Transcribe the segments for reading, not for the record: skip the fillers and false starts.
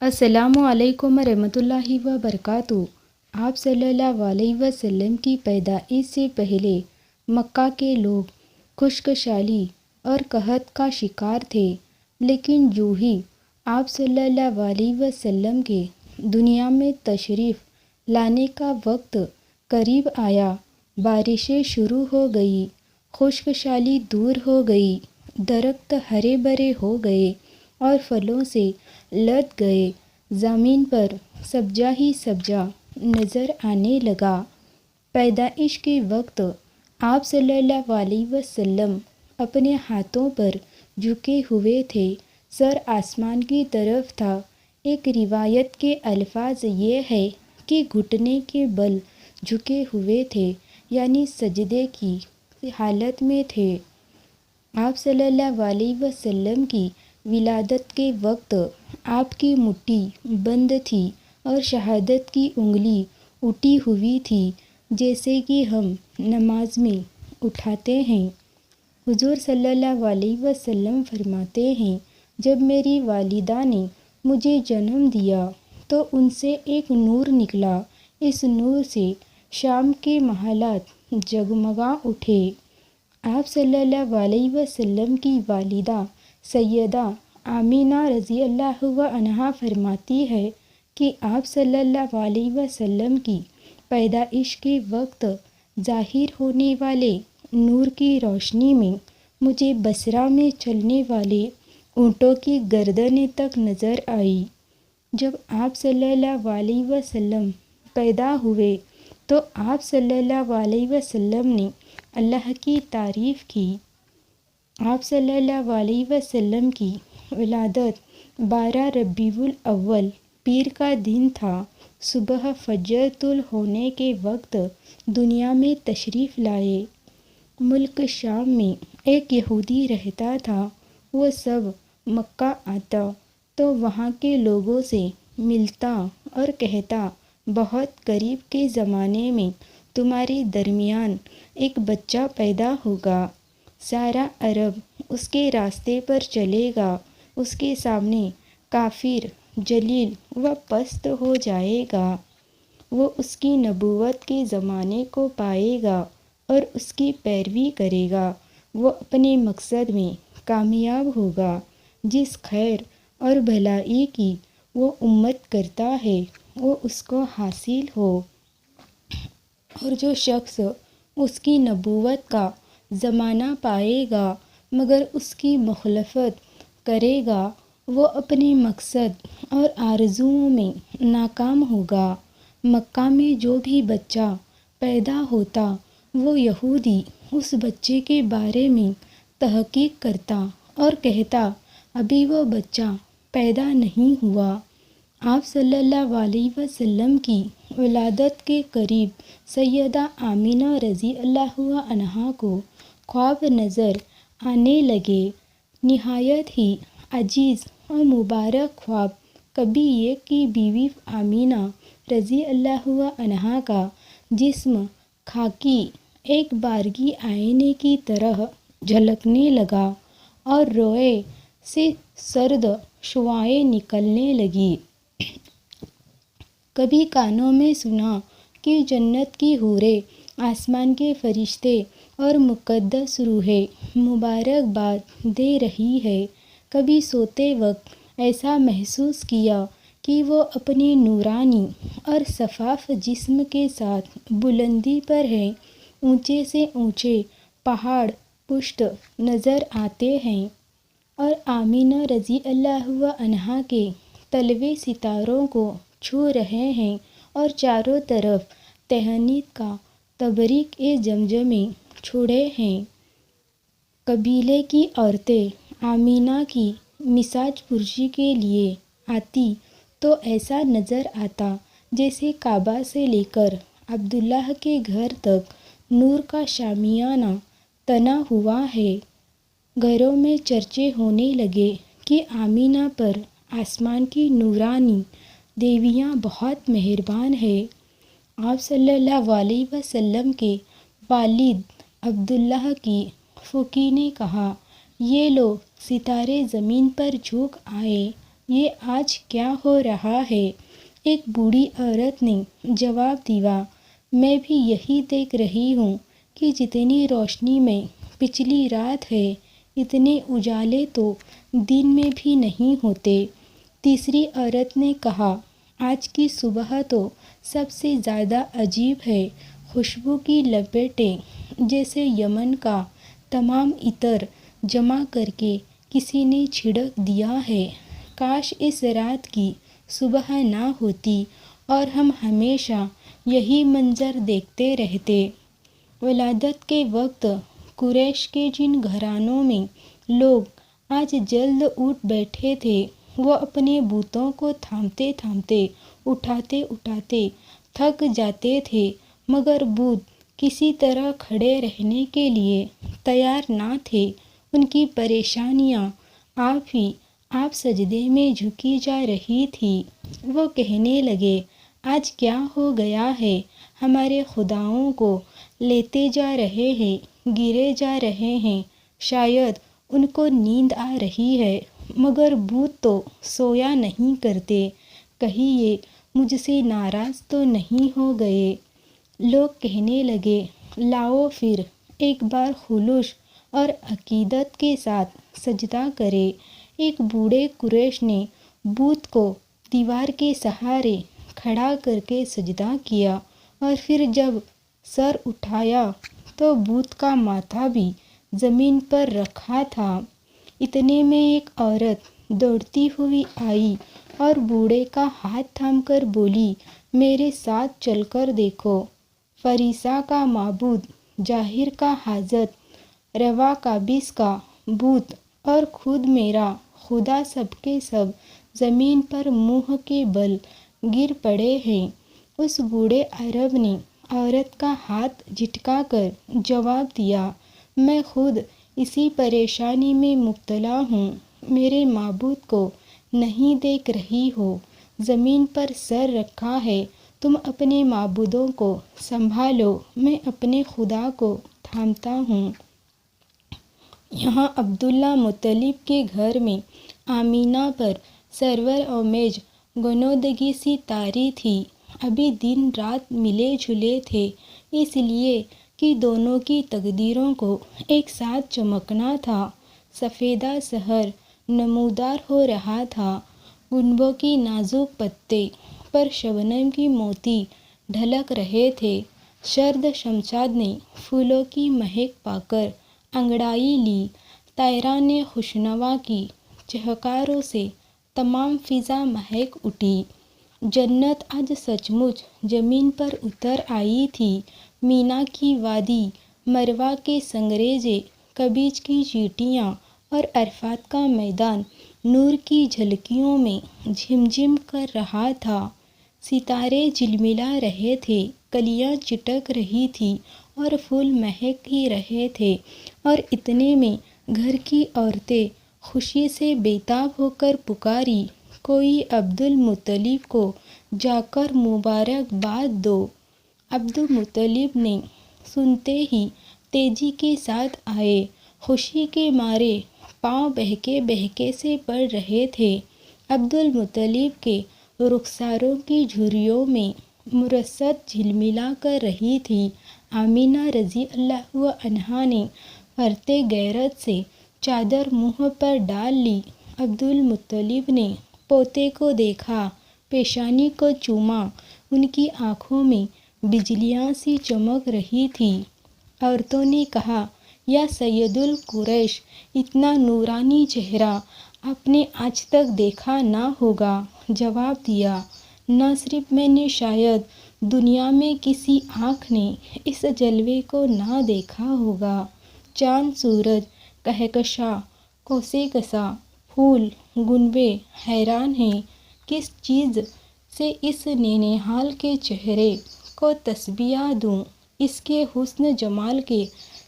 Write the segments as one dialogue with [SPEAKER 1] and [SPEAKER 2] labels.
[SPEAKER 1] السلام علیکم ورحمۃ اللہ وبرکاتہ۔ آپ صلی اللہ علیہ وسلم کی پیدائش سے پہلے مکہ کے لوگ خشکسالی اور قحط کا شکار تھے، لیکن جو ہی آپ صلی اللہ علیہ وسلم کے دنیا میں تشریف لانے کا وقت قریب آیا، بارشیں شروع ہو گئی، خشکسالی دور ہو گئی، درخت ہرے بھرے ہو گئے اور پھلوں سے لد گئے، زمین پر سبزہ ہی سبزہ نظر آنے لگا۔ پیدائش کے وقت آپ صلی اللہ علیہ وسلم اپنے ہاتھوں پر جھکے ہوئے تھے، سر آسمان کی طرف تھا۔ ایک روایت کے الفاظ یہ ہے کہ گھٹنے کے بل جھکے ہوئے تھے، یعنی سجدے کی حالت میں تھے۔ آپ صلی اللہ علیہ وسلم کی ولادت کے وقت آپ کی مٹھی بند تھی اور شہادت کی انگلی اٹھی ہوئی تھی، جیسے کہ ہم نماز میں اٹھاتے ہیں۔ حضور صلی اللہ علیہ وسلم فرماتے ہیں، جب میری والدہ نے مجھے جنم دیا تو ان سے ایک نور نکلا، اس نور سے شام کے محلات جگمگا اٹھے۔ آپ صلی اللہ علیہ وسلم کی والدہ سیدہ آمینہ رضی اللہ عنہا فرماتی ہے کہ آپ صلی اللہ علیہ وسلم کی پیدائش کے وقت ظاہر ہونے والے نور کی روشنی میں مجھے بصرہ میں چلنے والے اونٹوں کی گردنیں تک نظر آئی۔ جب آپ صلی اللہ علیہ وسلم پیدا ہوئے تو آپ صلی اللہ علیہ وسلم نے اللہ کی تعریف کی۔ آپ صلی اللہ علیہ وسلم کی ولادت 12 ربیع الاول پیر کا دن تھا۔ صبح فجر طلوع ہونے کے وقت دنیا میں تشریف لائے۔ ملک شام میں ایک یہودی رہتا تھا، وہ سب مکہ آتا تو وہاں کے لوگوں سے ملتا اور کہتا، بہت قریب کے زمانے میں تمہارے درمیان ایک بچہ پیدا ہوگا، سارا عرب اس کے راستے پر چلے گا، اس کے سامنے کافر، ذلیل و پست ہو جائے گا، وہ اس کی نبوت کے زمانے کو پائے گا اور اس کی پیروی کرے گا، وہ اپنے مقصد میں کامیاب ہوگا۔ جس خیر اور بھلائی کی وہ امت کرتا ہے وہ اس کو حاصل ہو، اور جو شخص اس کی نبوت کا زمانہ پائے گا مگر اس کی مخالفت کرے گا، وہ اپنے مقصد اور آرزوؤں میں ناکام ہوگا۔ مکہ میں جو بھی بچہ پیدا ہوتا وہ یہودی اس بچے کے بارے میں تحقیق کرتا اور کہتا، ابھی وہ بچہ پیدا نہیں ہوا۔ آپ صلی اللہ علیہ وسلم کی ولادت کے قریب سیدہ آمینہ رضی اللہ عنہا کو خواب نظر آنے لگے، نہایت ہی عزیز اور مبارک خواب۔ کبھی ایک کی بیوی آمینہ رضی اللہ عنہا کا جسم خاکی ایک بارگی آئینے کی طرح جھلکنے لگا اور روئے سے سرد شعاعیں نکلنے لگیں۔ کبھی کانوں میں سنا کہ جنت کی حوریں، آسمان کے فرشتے اور مقدس روحیں مبارکباد دے رہی ہیں۔ کبھی سوتے وقت ایسا محسوس کیا کہ وہ اپنے نورانی اور شفاف جسم کے ساتھ بلندی پر ہیں، اونچے سے اونچے پہاڑ پشت نظر آتے ہیں، اور آمینہ رضی اللہ عنہا کے تلوے ستاروں کو چھو رہے ہیں، اور چاروں طرف تہنیت کا تبریک زمزمے چھوڑے ہیں۔ قبیلے کی عورتیں آمینہ کی مساج پرسی کے لیے آتی تو ایسا نظر آتا جیسے کعبہ سے لے کر عبداللہ کے گھر تک نور کا شامیانہ تنا ہوا ہے۔ گھروں میں چرچے ہونے لگے کہ آمینہ پر آسمان کی نورانی دیویاں بہت مہربان ہیں۔ آپ صلی اللہ علیہ وسلم کے والد عبداللہ کی پھوپھی نے کہا، یہ لو ستارے زمین پر جھک آئے، یہ آج کیا ہو رہا ہے؟ ایک بوڑھی عورت نے جواب دیا، میں بھی یہی دیکھ رہی ہوں کہ جتنی روشنی میں پچھلی رات ہے اتنے اجالے تو دن میں بھی نہیں ہوتے۔ تیسری عورت نے کہا، آج کی صبح تو سب سے زیادہ عجیب ہے، خوشبو کی لپیٹیں جیسے یمن کا تمام عطر جمع کر کے کسی نے چھڑک دیا ہے۔ کاش اس رات کی صبح نہ ہوتی اور ہم ہمیشہ یہی منظر دیکھتے رہتے۔ ولادت کے وقت قریش کے جن گھرانوں میں لوگ آج جلد اٹھ بیٹھے تھے وہ اپنے بتوں کو تھامتے تھامتے اٹھاتے اٹھاتے تھک جاتے تھے، مگر بت کسی طرح کھڑے رہنے کے لیے تیار نہ تھے۔ ان کی پریشانیاں آپ سجدے میں جھکی جا رہی تھی۔ وہ کہنے لگے، آج کیا ہو گیا ہے؟ ہمارے خداؤں کو لیتے جا رہے ہیں، گرے جا رہے ہیں۔ شاید ان کو نیند آ رہی ہے، مگر بت تو سویا نہیں کرتے، کہیں یہ مجھ سے ناراض تو نہیں ہو گئے؟ لوگ کہنے لگے، لاؤ پھر ایک بار خلوص اور عقیدت کے ساتھ سجدہ کرے۔ ایک بوڑھے قریش نے بت کو دیوار کے سہارے کھڑا کر کے سجدہ کیا، اور پھر جب سر اٹھایا تو بت کا ماتھا بھی زمین پر رکھا تھا۔ اتنے میں ایک عورت دوڑتی ہوئی آئی اور بوڑھے کا ہاتھ تھام کر بولی، میرے ساتھ چل کر دیکھو، فریسا کا معبود، جاہر کا حاجت روا قابس کا بت اور خود میرا خدا سب کے سب زمین پر منہ کے بل گر پڑے ہیں۔ اس بوڑھے عرب نے عورت کا ہاتھ جھٹکا کر جواب دیا، میں خود اسی پریشانی میں مبتلا ہوں۔ میرے معبود کو نہیں دیکھ رہی ہو؟ زمین پر سر رکھا ہے، تم اپنے معبودوں کو سنبھالو، میں اپنے خدا کو تھامتا ہوں۔ یہاں عبداللہ مطلب کے گھر میں آمینہ پر سرور آمیز غنودگی سی طاری تھی۔ ابھی دن رات ملے جلے تھے، اس لیے کہ دونوں کی تقدیروں کو ایک ساتھ چمکنا تھا۔ سفیدہ سحر نمودار ہو رہا تھا، گنبوں کی نازک پتے پر شبنم کی موتی ڈھلک رہے تھے۔ سرد شمشاد نے پھولوں کی مہک پا کر انگڑائی لی، طیران خوشنوا کی چہکاروں سے تمام فضا مہک اٹھی۔ جنت آج سچ مچ زمین پر اتر آئی تھی۔ مینا کی وادی، مروہ کے سنگریزے، کبیج کی چیٹیاں اور عرفات کا میدان نور کی جھلکیوں میں جھمجھم کر رہا تھا۔ ستارے جلملا رہے تھے، کلیاں چٹک رہی تھیں اور پھول مہک ہی رہے تھے، اور اتنے میں گھر کی عورتیں خوشی سے بے تاب ہو کر پکاری، کوئی عبد المطلب کو جا کر مبارکباد دو۔ عبد المطلب نے سنتے ہی تیزی کے ساتھ آئے، خوشی کے مارے پاؤں بہکے بہکے سے پڑ رہے تھے۔ عبد المطلب کے رخساروں کی جھریوں میں مرصد جھلملا کر رہی تھی۔ آمینہ رضی اللہ عنہا نے پھرتے غیرت سے چادر منہ پر ڈال لی۔ عبد المطلب نے پوتے کو دیکھا، پیشانی کو چوما، ان کی آنکھوں میں بجلیاں سی چمک رہی تھیں۔ عورتوں نے کہا، یا سید القریش، اتنا نورانی چہرہ آپ نے آج تک دیکھا نہ ہوگا۔ جواب دیا، نہ صرف میں نے، شاید دنیا میں کسی آنکھ نے اس جلوے کو نہ دیکھا ہوگا۔ چاند، سورج، کہکشاں، کوسے قزح، پھول، گنبے حیران ہیں، کس چیز سے اس ننھال کے چہرے کو تشبیہ دوں؟ اس کے حسن جمال کے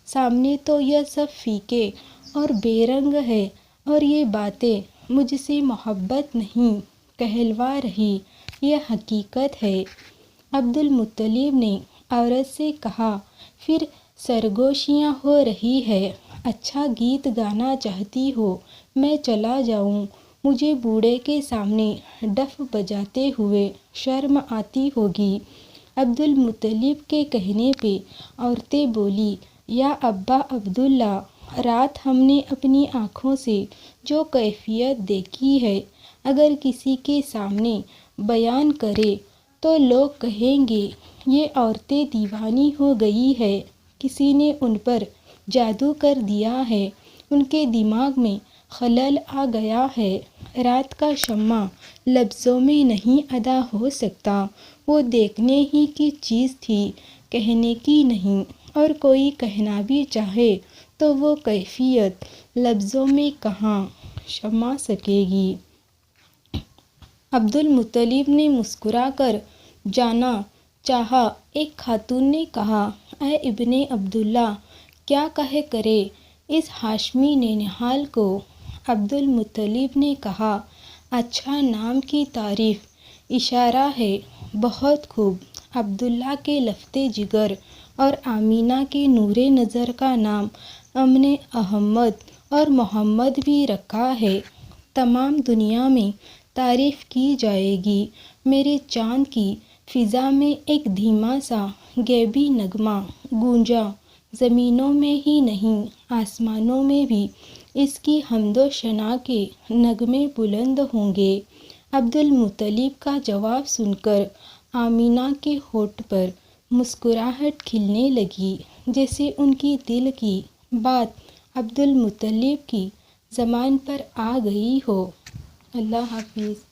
[SPEAKER 1] سامنے تو یہ سب فیکے اور بے رنگ ہے، اور یہ باتیں مجھ سے محبت نہیں کہلوا رہی، یہ حقیقت ہے۔ عبد المطلب نے عورت سے کہا، پھر سرگوشیاں ہو رہی ہیں، اچھا گیت گانا چاہتی ہو، میں چلا جاؤں؟ مجھے بوڑھے کے سامنے ڈف بجاتے ہوئے شرم آتی ہوگی۔ عبدالمطلب کے کہنے پہ عورتیں بولی، یا ابا عبداللہ، رات ہم نے اپنی آنکھوں سے جو کیفیت دیکھی ہے، اگر کسی کے سامنے بیان کرے تو لوگ کہیں گے یہ عورتیں دیوانی ہو گئی ہے، کسی نے ان پر جادو کر دیا ہے، ان کے دماغ میں خلل آ گیا ہے۔ رات کا شمع لفظوں میں نہیں ادا ہو سکتا، وہ دیکھنے ہی کی چیز تھی، کہنے کی نہیں، اور کوئی کہنا بھی چاہے تو وہ کیفیت لفظوں میں کہاں سما سکے گی۔ عبدالمطلب نے مسکرا کر جانا چاہا۔ ایک خاتون نے کہا، اے ابن عبداللہ، کیا کہہ کرے اس ہاشمی ننہال کو؟ عبدالمطلب نے کہا، اچھا، نام کی تعریف، اشارہ ہے، بہت خوب۔ عبداللہ کے لفت جگر اور آمینہ کے نور نظر کا نام ہم نے احمد اور محمد بھی رکھا ہے۔ تمام دنیا میں تعریف کی جائے گی۔ میرے چاند کی فضا میں ایک دھیما سا غیبی نغمہ گونجا، زمینوں میں ہی نہیں آسمانوں میں بھی اس کی حمد و ثنا کے نغمے بلند ہوں گے۔ عبدالمطلب کا جواب سن کر آمینہ کے ہونٹ پر مسکراہٹ کھلنے لگی، جیسے ان کی دل کی بات عبدالمطلب کی زبان پر آ گئی ہو۔ اللہ حافظ۔